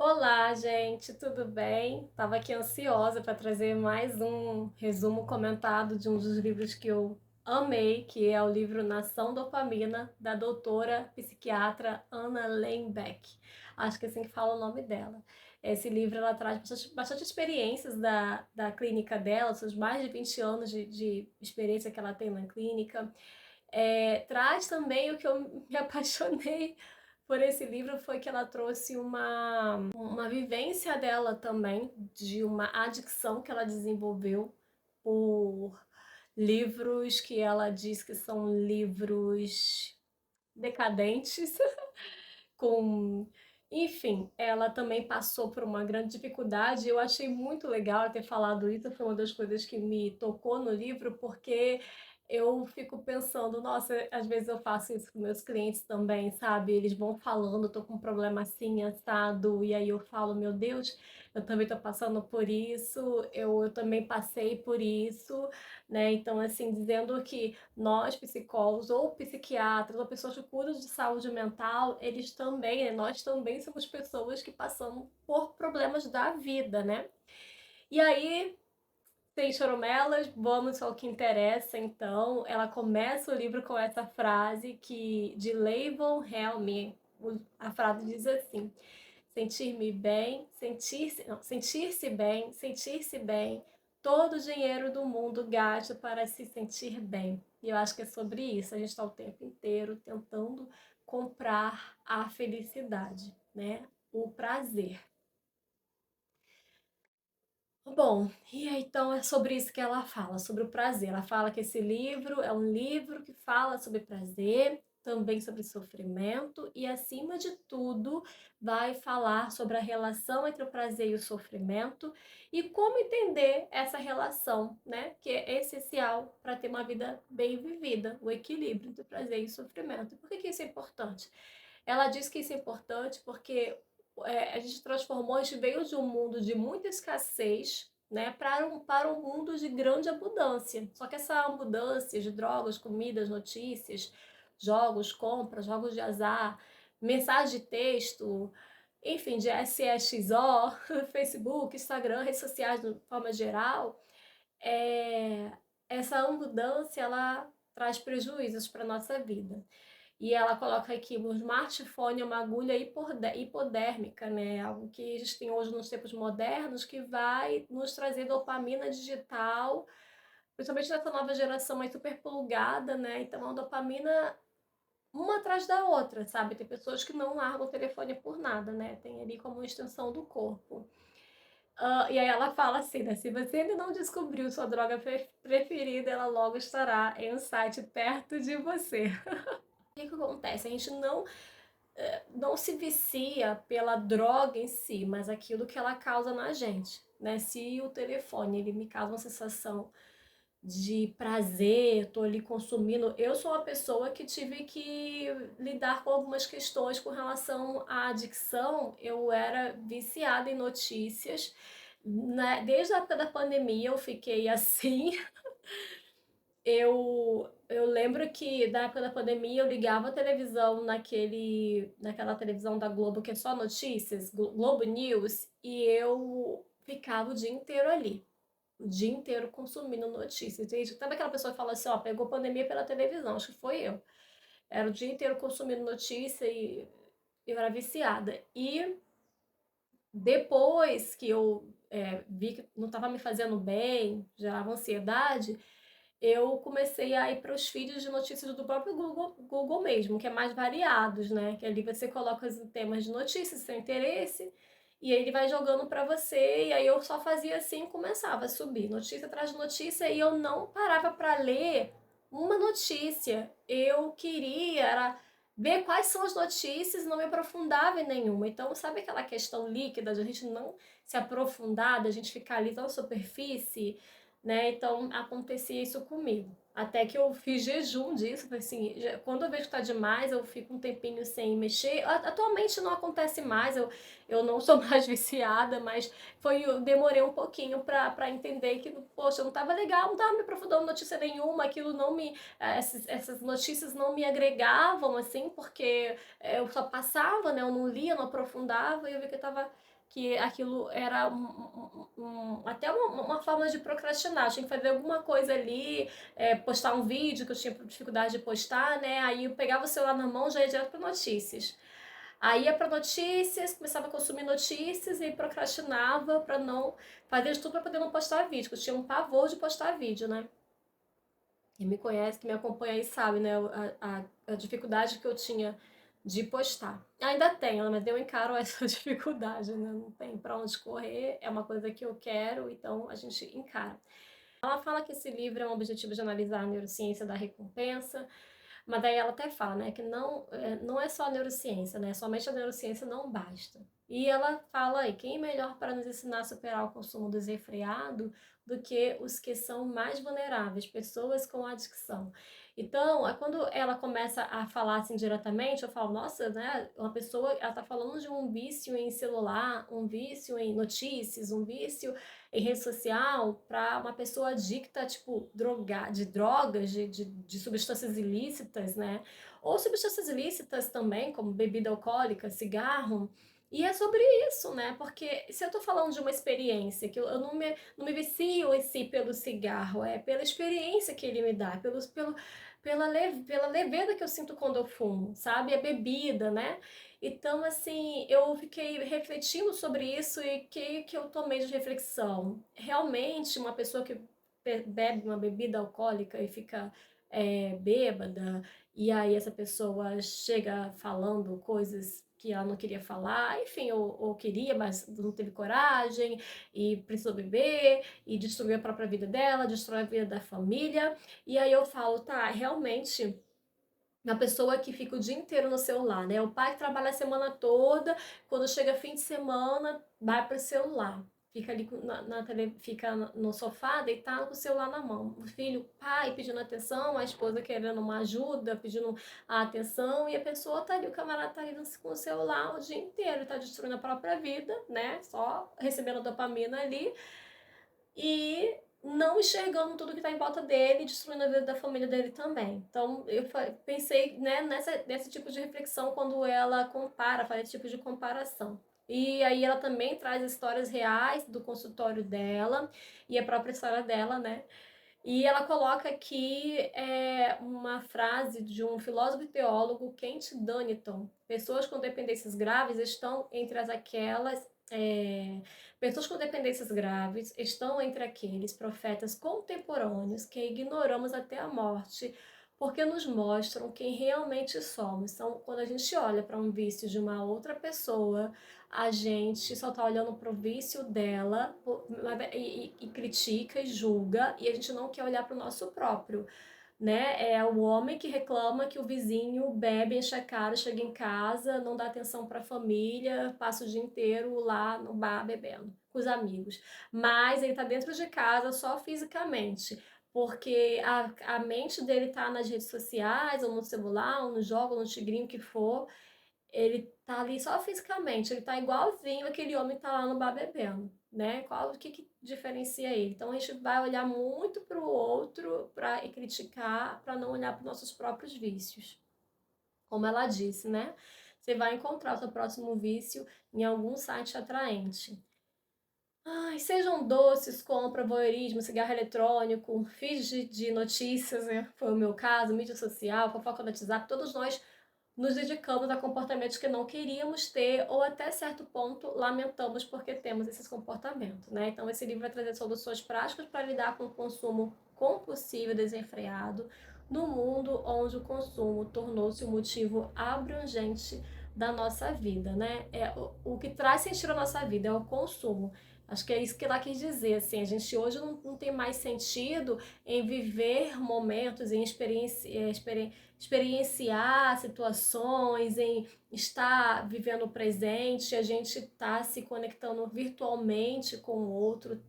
Olá, gente, tudo bem? Tava aqui ansiosa para trazer mais um resumo comentado de um dos livros que eu amei, que é o livro Nação Dopamina, da doutora psiquiatra Anna Lembach. Acho que é assim que fala o nome dela. Esse livro ela traz bastante experiências da clínica dela, seus mais de 20 anos de experiência que ela tem na clínica. Traz também o que eu me apaixonei por esse livro foi que ela trouxe uma vivência dela também, de uma adicção que ela desenvolveu por livros que ela diz que são livros decadentes, com. Enfim, ela também passou por uma grande dificuldade. Eu achei muito legal ela ter falado isso, foi uma das coisas que me tocou no livro, porque eu fico pensando, nossa, às vezes eu faço isso com meus clientes também, sabe? Eles vão falando, tô com um problema assim, assado, e aí eu falo, meu Deus, eu também tô passando por isso, eu também passei por isso, né? Então, assim, dizendo que nós, psicólogos ou psiquiatras ou pessoas que cuidam de saúde mental, eles também, né? Nós também somos pessoas que passamos por problemas da vida, né? E aí, sem choromelas, vamos ao que interessa, então. Ela começa o livro com essa frase que de Leibon Helmy. A frase diz assim: sentir-me bem, sentir-se bem, sentir-se bem. Todo o dinheiro do mundo gasto para se sentir bem. E eu acho que é sobre isso. A gente está o tempo inteiro tentando comprar a felicidade, né? O prazer. Bom, e aí, então é sobre isso que ela fala, sobre o prazer. Ela fala que esse livro é um livro que fala sobre prazer, também sobre sofrimento e, acima de tudo, vai falar sobre a relação entre o prazer e o sofrimento e como entender essa relação, né? Que é essencial para ter uma vida bem vivida, o equilíbrio entre prazer e sofrimento. Por que que isso é importante? Ela diz que isso é importante porque a gente transformou, a gente veio de um mundo de muita escassez, né, para um mundo de grande abundância. Só que essa abundância de drogas, comidas, notícias, jogos, compras, jogos de azar, mensagem de texto, enfim, de SEXO, Facebook, Instagram, redes sociais de forma geral, é, essa abundância ela traz prejuízos para a nossa vida. E ela coloca aqui, o smartphone é uma agulha hipodérmica, né? Algo que a gente tem hoje nos tempos modernos, que vai nos trazer dopamina digital, principalmente nessa nova geração mais super plugada, né? Então, é uma dopamina uma atrás da outra, sabe? Tem pessoas que não largam o telefone por nada, né? Tem ali como extensão do corpo. E aí ela fala assim, né? Se você ainda não descobriu sua droga preferida, ela logo estará em um site perto de você. O que que acontece? A gente não se vicia pela droga em si, mas aquilo que ela causa na gente, né? Se o telefone ele me causa uma sensação de prazer, tô ali consumindo. Eu sou uma pessoa que tive que lidar com algumas questões com relação à adicção. Eu era viciada em notícias, né? Desde a época da pandemia eu fiquei assim. Eu lembro que na época da pandemia eu ligava a televisão naquela televisão da Globo que é só notícias, Globo News, e eu ficava o dia inteiro ali, o dia inteiro consumindo notícias. Entende? Sabe aquela pessoa que fala assim, ó, pegou pandemia pela televisão, acho que foi eu. Era o dia inteiro consumindo notícia e eu era viciada. E depois que eu vi que não estava me fazendo bem, gerava ansiedade, eu comecei a ir para os feeds de notícias do próprio Google mesmo, que é mais variados, né? Que ali você coloca os temas de notícias, seu interesse, e aí ele vai jogando para você, e aí eu só fazia assim e começava a subir, notícia atrás de notícia, e eu não parava para ler uma notícia. Eu queria era ver quais são as notícias e não me aprofundava em nenhuma. Então, sabe aquela questão líquida de a gente não se aprofundar, da gente ficar ali tão superfície? Né? Então acontecia isso comigo. Até que eu fiz jejum disso, falei assim, quando eu vejo que tá demais, eu fico um tempinho sem mexer. Atualmente não acontece mais, eu não sou mais viciada, mas eu demorei um pouquinho pra entender que, poxa, não tava legal, não tava me aprofundando notícia nenhuma, aquilo não me, essas notícias não me agregavam, assim, porque eu só passava, né, eu não lia, não aprofundava, e eu vi que eu tava que aquilo era até uma forma de procrastinar. Eu tinha que fazer alguma coisa ali, postar um vídeo que eu tinha dificuldade de postar, né? Aí eu pegava o celular na mão, já ia direto para notícias. Aí ia para notícias, começava a consumir notícias e procrastinava para não fazer de tudo para poder não postar vídeo, porque eu tinha um pavor de postar vídeo, né? Quem me conhece, que me acompanha aí sabe, né? A dificuldade que eu tinha de postar. Ainda tenho, mas eu encaro essa dificuldade, né? Não tem para onde correr, é uma coisa que eu quero, então a gente encara. Ela fala que esse livro é um objetivo de analisar a neurociência da recompensa, mas daí ela até fala, né, que não é só a neurociência, né, somente a neurociência não basta. E ela fala aí, quem é melhor para nos ensinar a superar o consumo desenfreado do que os que são mais vulneráveis, pessoas com adicção. Então, quando ela começa a falar assim diretamente, eu falo, nossa, né, uma pessoa, ela tá falando de um vício em celular, um vício em notícias, um vício em rede social para uma pessoa adicta, tipo, de drogas, de substâncias ilícitas, né? Ou substâncias ilícitas também, como bebida alcoólica, cigarro. E é sobre isso, né? Porque se eu tô falando de uma experiência, que eu não me vicio em si pelo cigarro, é pela experiência que ele me dá, pela leveza que eu sinto quando eu fumo, sabe? A bebida, né? Então, assim, eu fiquei refletindo sobre isso e que eu tomei de reflexão. Realmente, uma pessoa que bebe uma bebida alcoólica e fica bêbada, e aí essa pessoa chega falando coisas que ela não queria falar, enfim, ou queria, mas não teve coragem, e precisou beber, e destruiu a própria vida dela, destrói a vida da família. E aí eu falo, tá, realmente uma pessoa que fica o dia inteiro no celular, né? O pai que trabalha a semana toda, quando chega fim de semana, vai para o celular. Fica ali fica no sofá, deitado com o celular na mão. O filho, pai, pedindo atenção, a esposa querendo uma ajuda, pedindo a atenção, e a pessoa tá ali, o camarada tá ali com o celular o dia inteiro, tá destruindo a própria vida, né? Só recebendo dopamina ali e não enxergando tudo que está em volta dele, destruindo a vida da família dele também. Então, eu pensei, né, nesse tipo de reflexão quando ela faz esse tipo de comparação. E aí ela também traz histórias reais do consultório dela e a própria história dela, né? E ela coloca aqui uma frase de um filósofo e teólogo, Kent Dunnington. Pessoas com dependências graves estão pessoas com dependências graves estão entre aqueles profetas contemporâneos que ignoramos até a morte, porque nos mostram quem realmente somos. Então, quando a gente olha para um vício de uma outra pessoa, a gente só tá olhando pro vício dela e critica e julga, e a gente não quer olhar pro nosso próprio, né? É o homem que reclama que o vizinho bebe, enche a cara, chega em casa, não dá atenção para a família, passa o dia inteiro lá no bar bebendo com os amigos. Mas ele tá dentro de casa só fisicamente, porque a mente dele tá nas redes sociais, ou no celular, ou no jogo, ou no tigrinho que for, ele tá ali só fisicamente, ele tá igualzinho aquele homem que tá lá no bar bebendo, né? O que diferencia ele? Então a gente vai olhar muito pro outro para criticar, para não olhar para nossos próprios vícios. Como ela disse, né? Você vai encontrar o seu próximo vício em algum site atraente. Ai, sejam doces, compra, voyeurismo, cigarro eletrônico, feeds de notícias, né? Foi o meu caso, mídia social, fofoca no WhatsApp, todos nós nos dedicamos a comportamentos que não queríamos ter ou até certo ponto lamentamos porque temos esses comportamentos, né? Então esse livro vai trazer soluções práticas para lidar com o consumo compulsivo e desenfreado no mundo onde o consumo tornou-se um motivo abrangente da nossa vida, né? O que traz sentido à nossa vida é o consumo. Acho que é isso que ela quis dizer, assim, a gente hoje não tem mais sentido em viver momentos, em experienciar situações, em estar vivendo o presente, a gente está se conectando virtualmente com o outro,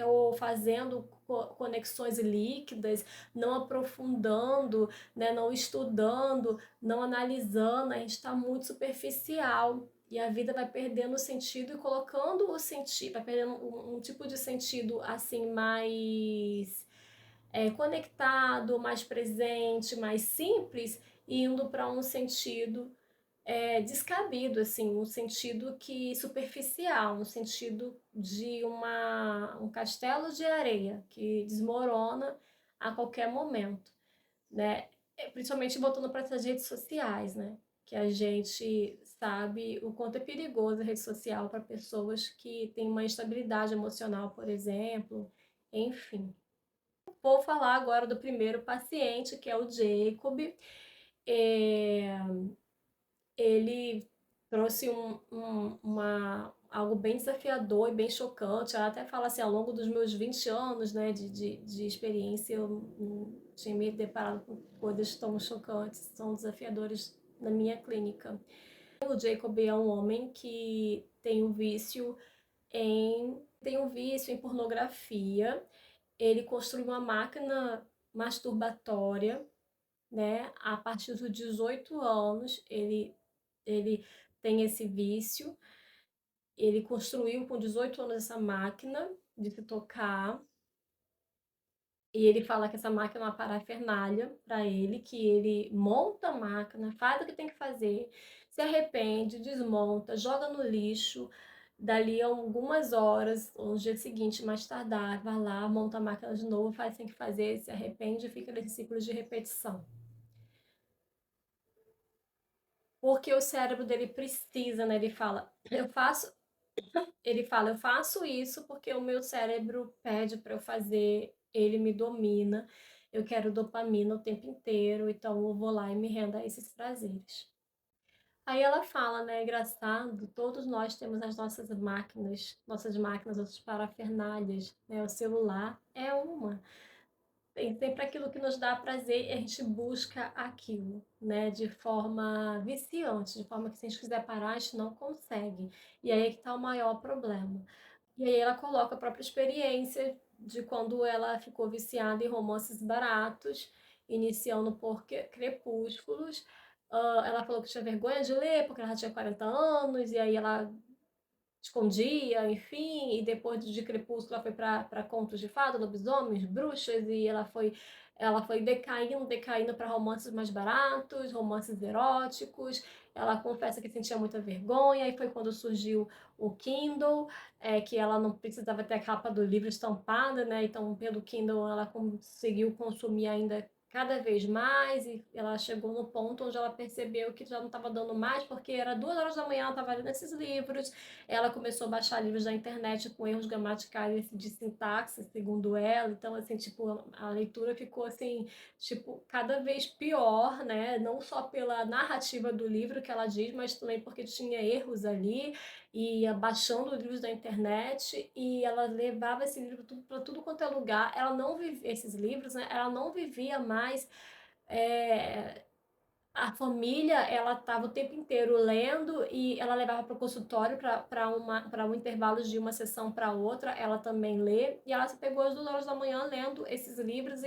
ou fazendo conexões líquidas, não aprofundando, né, não estudando, não analisando, a gente está muito superficial. E a vida vai perdendo o sentido e colocando o sentido, vai perdendo um tipo de sentido assim mais conectado, mais presente, mais simples, indo para um sentido descabido, assim, um sentido que superficial, um sentido de um castelo de areia que desmorona a qualquer momento, né? Principalmente voltando para essas redes sociais, né? Que a gente sabe o quanto é perigoso a rede social para pessoas que têm uma instabilidade emocional, por exemplo, enfim. Vou falar agora do primeiro paciente, que é o Jacob. É, ele trouxe algo bem desafiador e bem chocante. Ela até fala assim, ao longo dos meus 20 anos, né, de experiência, eu não tinha me deparado com coisas tão chocantes, tão desafiadoras na minha clínica. O Jacob é um homem que tem um vício em pornografia. Ele construiu uma máquina masturbatória, né? A partir dos 18 anos, ele tem esse vício. Ele construiu com 18 anos essa máquina de se tocar. E ele fala que essa máquina é uma parafernália para ele, que ele monta a máquina, faz o que tem que fazer, se arrepende, desmonta, joga no lixo. Dali a algumas horas, ou no dia seguinte, mais tardar, vai lá, monta a máquina de novo, faz o que tem que fazer, se arrepende e fica nesse ciclo de repetição. Porque o cérebro dele precisa, né? Eu faço isso porque o meu cérebro pede para eu fazer, ele me domina. Eu quero dopamina o tempo inteiro, então eu vou lá e me rendo a esses prazeres. Aí ela fala, né, é engraçado, todos nós temos as nossas máquinas, nossas parafernálias, né? O celular é uma. Tem sempre aquilo que nos dá prazer e a gente busca aquilo, né, de forma viciante, de forma que se a gente quiser parar, a gente não consegue. E aí é que está o maior problema. E aí ela coloca a própria experiência de quando ela ficou viciada em romances baratos, iniciando por Crepúsculos. Ela falou que tinha vergonha de ler porque ela já tinha 40 anos, e aí ela escondia, enfim, e depois de Crepúsculo ela foi para contos de fada, lobisomens, bruxas, e ela foi decaindo para romances mais baratos, romances eróticos. Ela confessa que sentia muita vergonha, e foi quando surgiu o Kindle, que ela não precisava ter a capa do livro estampada, né? Então, pelo Kindle, ela conseguiu consumir ainda cada vez mais, e ela chegou no ponto onde ela percebeu que já não estava dando mais, porque era 2 horas da manhã, ela estava lendo esses livros. Ela começou a baixar livros da internet com erros gramaticais de sintaxe, segundo ela. Então, assim, tipo, a leitura ficou assim, tipo, cada vez pior, né? Não só pela narrativa do livro que ela diz, mas também porque tinha erros ali, e ia baixando livros da internet, e ela levava esse livro para tudo quanto é lugar. Ela não vivia esses livros, né? Ela não vivia mais é, a família, ela estava o tempo inteiro lendo, e ela levava para o consultório para um intervalo de uma sessão para outra, ela também lê, e ela se pegou às 2 horas da manhã lendo esses livros,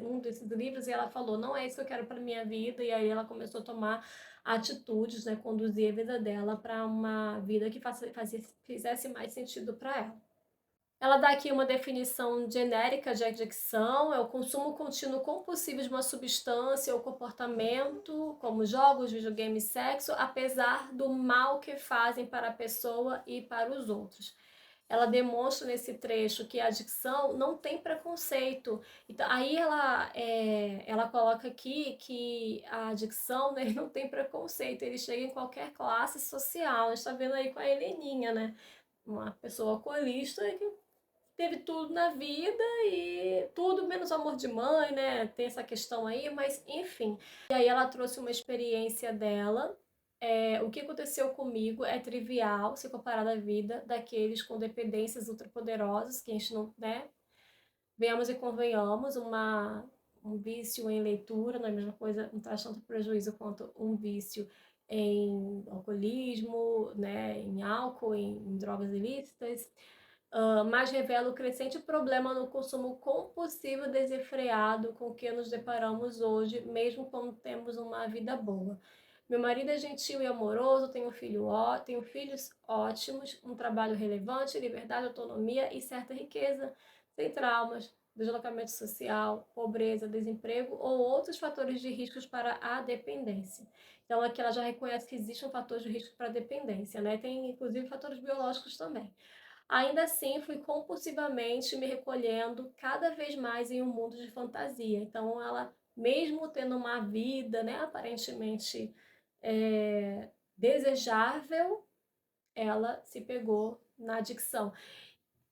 um desses livros, e ela falou, não é isso que eu quero para minha vida, e aí ela começou a tomar atitudes, né, conduzir a vida dela para uma vida que fizesse mais sentido para ela. Ela dá aqui uma definição genérica de adicção: é o consumo contínuo compulsivo de uma substância ou comportamento, como jogos, videogames, sexo, apesar do mal que fazem para a pessoa e para os outros. Ela demonstra nesse trecho que a adicção não tem preconceito. Então, aí ela coloca aqui que a adicção, né, não tem preconceito, ele chega em qualquer classe social. A gente está vendo aí com a Heleninha, né? Uma pessoa alcoolista que teve tudo na vida, e tudo menos amor de mãe, né? Tem essa questão aí, mas enfim. E aí ela trouxe uma experiência dela. O que aconteceu comigo é trivial se comparado à vida daqueles com dependências ultrapoderosas, que a gente não, né? Venhamos e convenhamos, um vício em leitura não é a mesma coisa, não traz tanto prejuízo quanto um vício em alcoolismo, né? Em álcool, em drogas ilícitas. mas revela o crescente problema no consumo compulsivo desenfreado com que nos deparamos hoje, mesmo quando temos uma vida boa. Meu marido é gentil e amoroso, tenho filhos ótimos, um trabalho relevante, liberdade, autonomia e certa riqueza, sem traumas, deslocamento social, pobreza, desemprego ou outros fatores de riscos para a dependência. Então aqui ela já reconhece que existe um fator de risco para a dependência, né? Tem inclusive fatores biológicos também. Ainda assim, fui compulsivamente me recolhendo cada vez mais em um mundo de fantasia. Então, ela, mesmo tendo uma vida, né, aparentemente desejável, ela se pegou na adicção.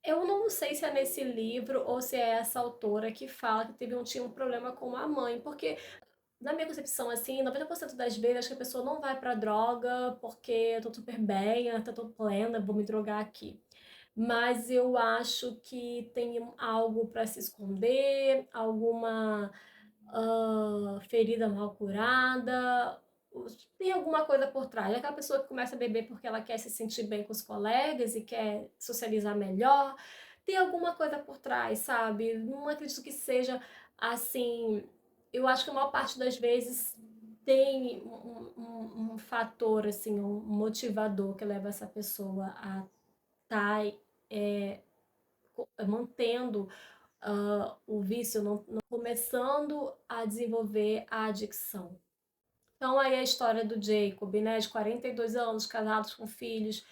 Eu não sei se é nesse livro ou se é essa autora que fala que tinha um problema com a mãe, porque na minha concepção, assim, 90% das vezes acho que a pessoa não vai pra droga porque eu tô super bem, eu tô plena, vou me drogar aqui. Mas eu acho que tem algo para se esconder, alguma ferida mal curada, tem alguma coisa por trás. É aquela pessoa que começa a beber porque ela quer se sentir bem com os colegas e quer socializar melhor. Tem alguma coisa por trás, sabe? Não acredito que seja assim. Eu acho que a maior parte das vezes tem um fator, assim, um motivador que leva essa pessoa a estar mantendo o vício, não começando a desenvolver a adicção. Então aí a história do Jacob, né, de 42 anos, casados com filhos,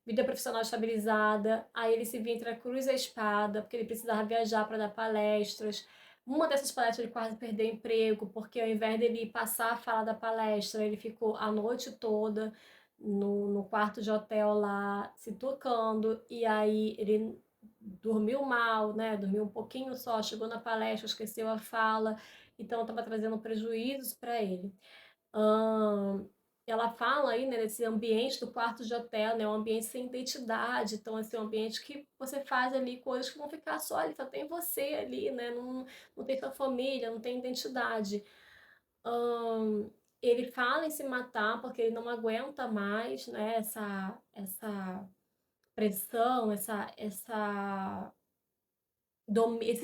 vida profissional estabilizada, aí ele se via entre a cruz e a espada, porque ele precisava viajar para dar palestras. Uma dessas palestras ele quase perdeu o emprego, porque ao invés dele passar a fala da palestra, ele ficou a noite toda no quarto de hotel lá, se tocando, e aí ele dormiu mal, né? Dormiu um pouquinho só, chegou na palestra, esqueceu a fala, então estava trazendo prejuízos para ele. Ela fala aí, né, desse ambiente do quarto de hotel, né, um ambiente sem identidade, então, assim, um ambiente que você faz ali coisas que vão ficar só ali, só tem você ali, né, não tem sua família, não tem identidade. Ele fala em se matar porque ele não aguenta mais, né, essa pressão, esse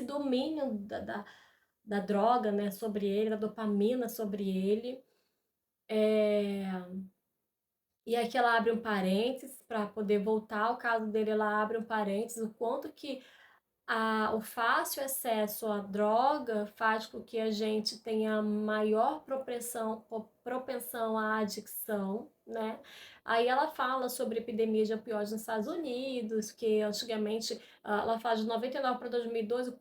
domínio da droga, né, sobre ele, da dopamina sobre ele. E aqui ela abre um parênteses para poder voltar ao caso dele, ela abre um parênteses, o quanto que o fácil acesso à droga faz com que a gente tenha maior propensão à adicção, né? Aí ela fala sobre epidemia de opioides nos Estados Unidos, que antigamente, ela fala de 99 para 2012,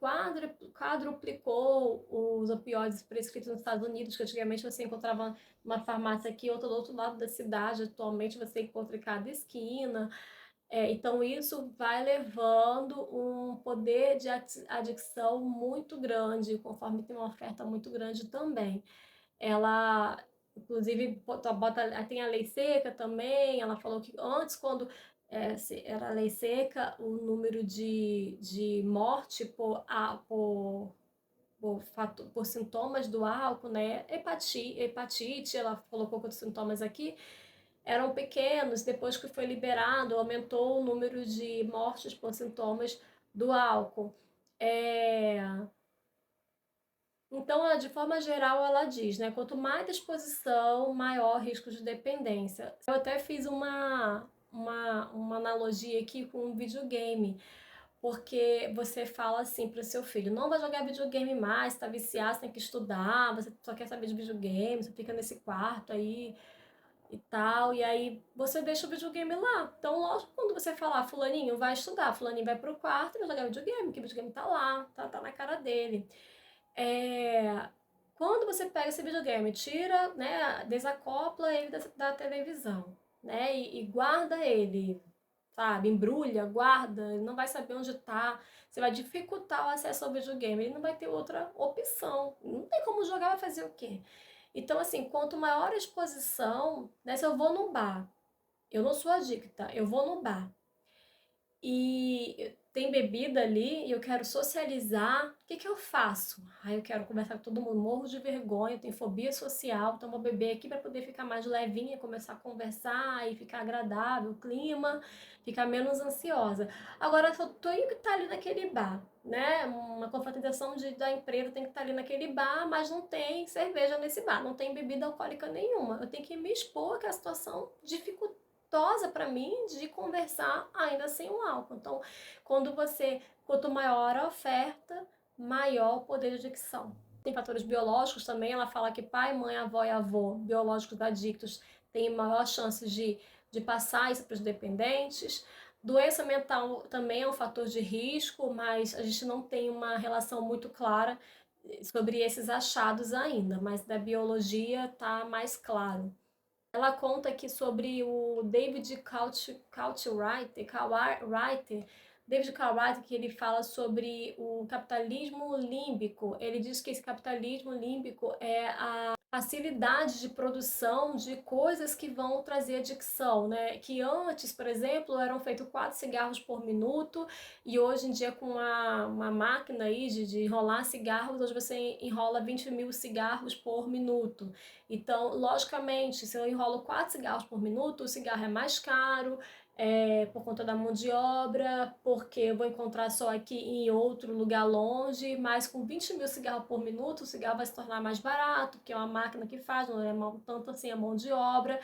quadruplicou os opioides prescritos nos Estados Unidos, que antigamente você encontrava uma farmácia aqui, outra do outro lado da cidade, atualmente você encontra em cada esquina. Então, isso vai levando um poder de adicção muito grande, conforme tem uma oferta muito grande também. Ela, inclusive, tem a lei seca também. Ela falou que antes, quando era a lei seca, o número de morte por sintomas do álcool, né? Hepatite, ela colocou outros sintomas aqui, eram pequenos. Depois que foi liberado, aumentou o número de mortes por sintomas do álcool. Então, de forma geral, ela diz, né? Quanto mais exposição, maior risco de dependência. Eu até fiz uma analogia aqui com um videogame, porque você fala assim para o seu filho: não vai jogar videogame mais, tá viciado, você tem que estudar, você só quer saber de videogame, você fica nesse quarto aí e tal, e aí você deixa o videogame lá. Então, lógico, quando você falar, fulaninho vai estudar, fulaninho vai pro quarto e vai jogar videogame, porque o videogame tá lá, tá na cara dele. Quando você pega esse videogame, tira, né, desacopla ele da televisão, né, e guarda ele, sabe, embrulha, guarda, ele não vai saber onde tá, você vai dificultar o acesso ao videogame, ele não vai ter outra opção, não tem como jogar, vai fazer o quê? Então, assim, quanto maior a exposição, né, se eu vou no bar, eu não sou adicta, eu vou no bar, e tem bebida ali e eu quero socializar, o que que eu faço? Aí eu quero conversar com todo mundo, morro de vergonha, eu tenho fobia social, então vou beber aqui para poder ficar mais levinha, começar a conversar e ficar agradável o clima, ficar menos ansiosa. Agora, se eu tenho que estar ali naquele bar, né? Uma confraternização da empresa tem que estar ali naquele bar, mas não tem cerveja nesse bar, não tem bebida alcoólica nenhuma. Eu tenho que me expor que a situação dificultosa para mim de conversar ainda sem o álcool. Então, quanto maior a oferta, maior o poder de dicção. Tem fatores biológicos também, ela fala que pai, mãe, avó e avô biológicos adictos têm maior chance de passar isso para os dependentes. Doença mental também é um fator de risco, mas a gente não tem uma relação muito clara sobre esses achados ainda, mas da biologia está mais claro. Ela conta aqui sobre o David Cartwright, que ele fala sobre o capitalismo límbico. Ele diz que esse capitalismo límbico é a facilidade de produção de coisas que vão trazer adicção, né? Que antes, por exemplo, eram feitos 4 cigarros por minuto e hoje em dia com uma máquina aí de enrolar cigarros, hoje você enrola 20 mil cigarros por minuto. Então, logicamente, se eu enrolo 4 cigarros por minuto, o cigarro é mais caro, por conta da mão de obra, porque eu vou encontrar só aqui em outro lugar longe, mas com 20 mil cigarros por minuto, o cigarro vai se tornar mais barato, porque é uma máquina que faz, não é tanto assim a mão de obra,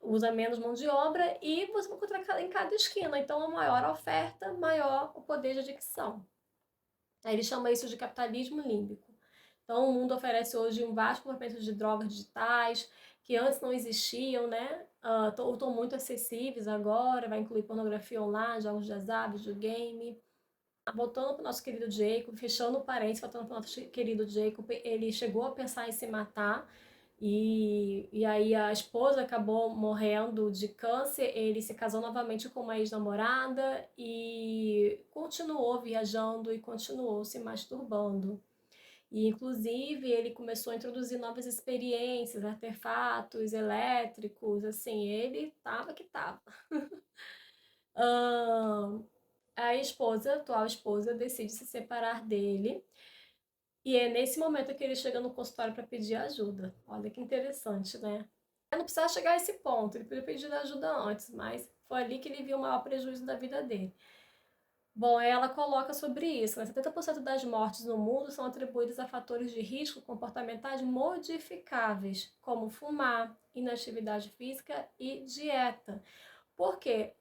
usa menos mão de obra, e você vai encontrar em cada esquina. Então, a maior a oferta, maior o poder de adicção. Aí ele chama isso de capitalismo límbico. Então, o mundo oferece hoje um vasto movimento de drogas digitais, que antes não existiam, né? Estão muito acessíveis agora, vai incluir pornografia online, jogos de azar, videogame. Voltando para o nosso querido Jacob, fechando o parênteses, voltando para o nosso querido Jacob, ele chegou a pensar em se matar, e aí a esposa acabou morrendo de câncer, ele se casou novamente com uma ex-namorada e continuou viajando e continuou se masturbando. E, inclusive, ele começou a introduzir novas experiências, artefatos elétricos, assim, ele tava que tava. Ahn, a esposa, a atual esposa, decide se separar dele. E é nesse momento que ele chega no consultório para pedir ajuda. Olha que interessante, né? Não precisava chegar a esse ponto, ele podia pedir ajuda antes, mas foi ali que ele viu o maior prejuízo da vida dele. Bom, ela coloca sobre isso, né? 70% das mortes no mundo são atribuídas a fatores de risco comportamentais modificáveis, como fumar, inatividade física e dieta. Porque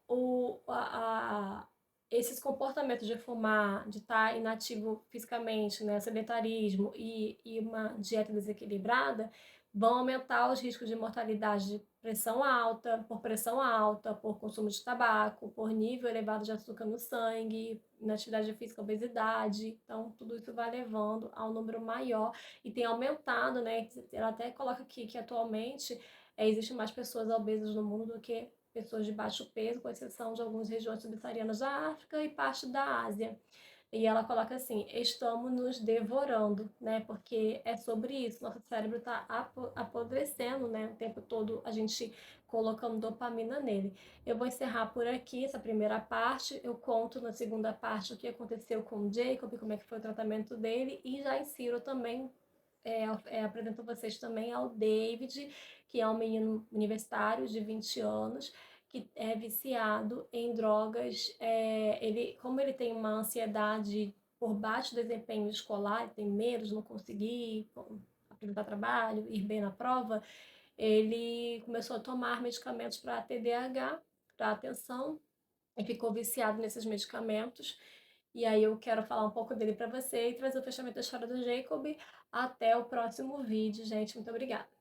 esses comportamentos de fumar, de estar inativo fisicamente, né, sedentarismo e uma dieta desequilibrada, vão aumentar os riscos de mortalidade de pressão alta, por consumo de tabaco, por nível elevado de açúcar no sangue, inatividade física, obesidade. Então, tudo isso vai levando a um número maior e tem aumentado, né? Ela até coloca aqui que atualmente existem mais pessoas obesas no mundo do que pessoas de baixo peso, com exceção de algumas regiões subsaarianas da África e parte da Ásia. E ela coloca assim: estamos nos devorando, né? Porque é sobre isso. Nosso cérebro está apodrecendo, né? O tempo todo a gente colocando dopamina nele. Eu vou encerrar por aqui essa primeira parte. Eu conto na segunda parte o que aconteceu com o Jacob, como é que foi o tratamento dele, e já insiro também. Apresento vocês também ao David, que é um menino universitário de 20 anos, que é viciado em drogas. Como ele tem uma ansiedade por baixo desempenho escolar, ele tem medo de não conseguir apresentar trabalho, ir bem na prova, ele começou a tomar medicamentos para TDAH, para atenção, e ficou viciado nesses medicamentos. E aí eu quero falar um pouco dele para você e trazer o fechamento da história do Jacob. Até o próximo vídeo, gente. Muito obrigada.